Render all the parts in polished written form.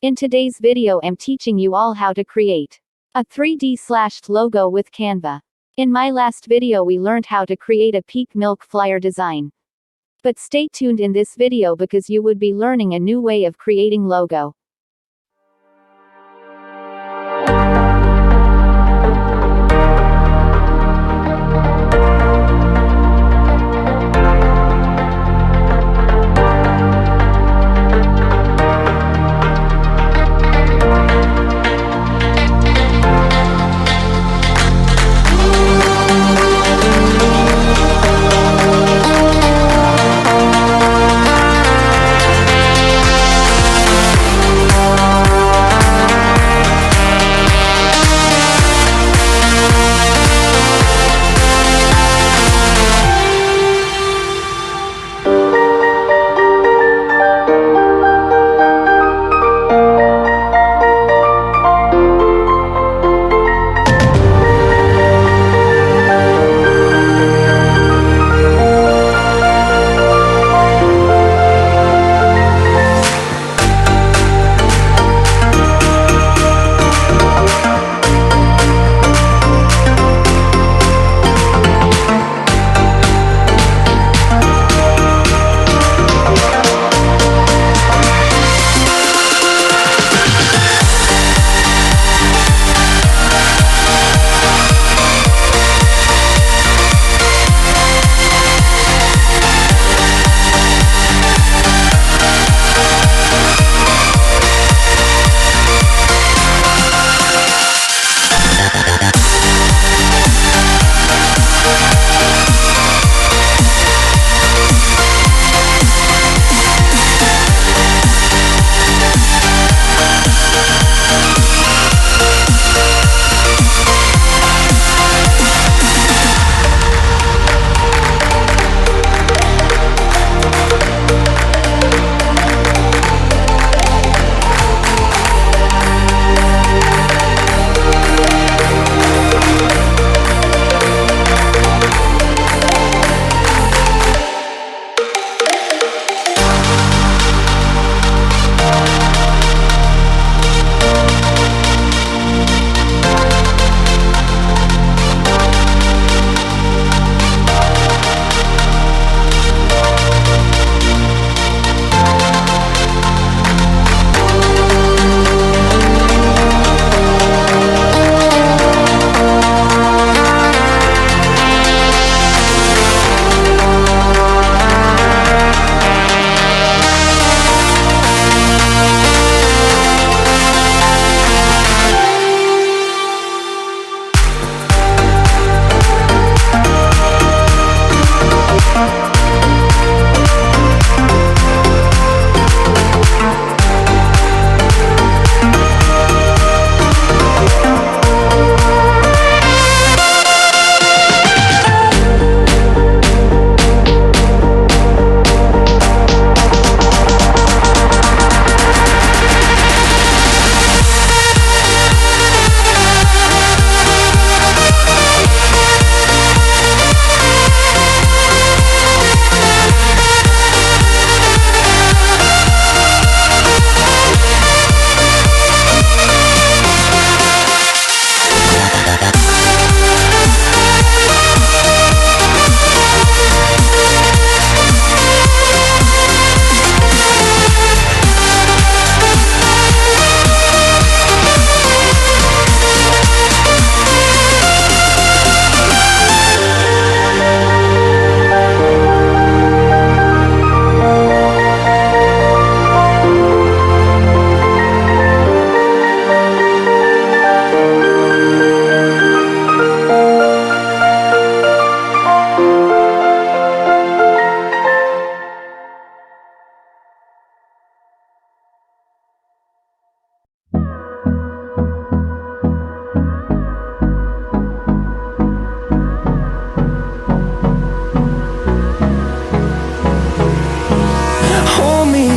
In today's video I'm teaching you all how to create a 3D slashed logo with Canva. In my last video we learned how to create a peak milk flyer design. But stay tuned in this video because you would be learning a new way of creating logo.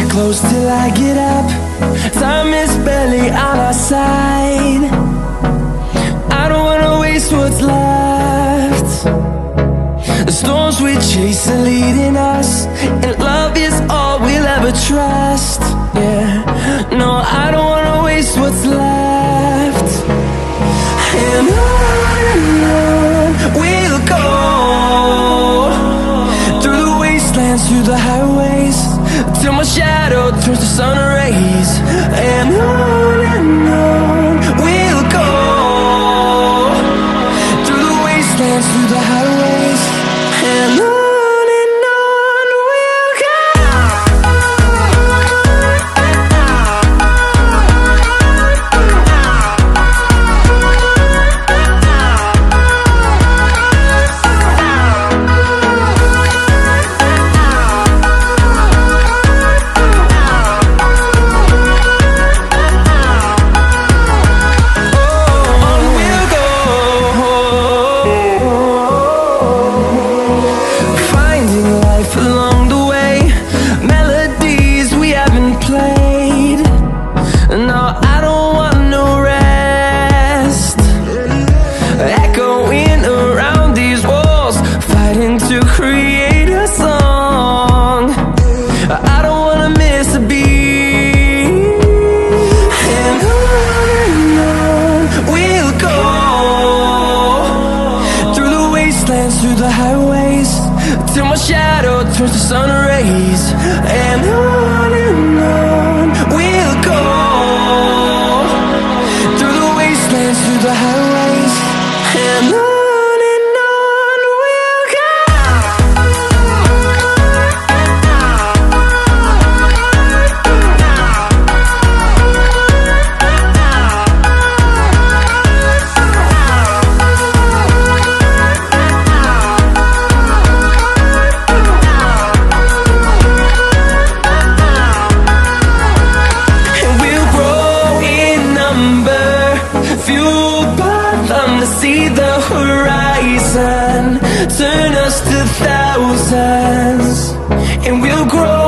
Close till I get up. Time is barely on our side. I don't wanna waste what's left. The storms we chase are leading us, and love is all we'll ever trust. yeah. No, I don't wanna waste what's left. And on we'll go, through the wastelands, through the highways, till my shadow turns to sun rays. And on we'll go, through the wastelands, through the highways, and on we'll go. Along the way, melodies we haven't played. No, I don't want no rest. Echoing around these walls, fighting to create a song. I don't wanna miss a beat. And on we'll go, through the wastelands, through the highways, till my shadow turns to sun rays. And on we'll go, through the wastelands, through the highways, and on we'll go. Fueled by them to see the horizon, turn us to thousands, and we'll grow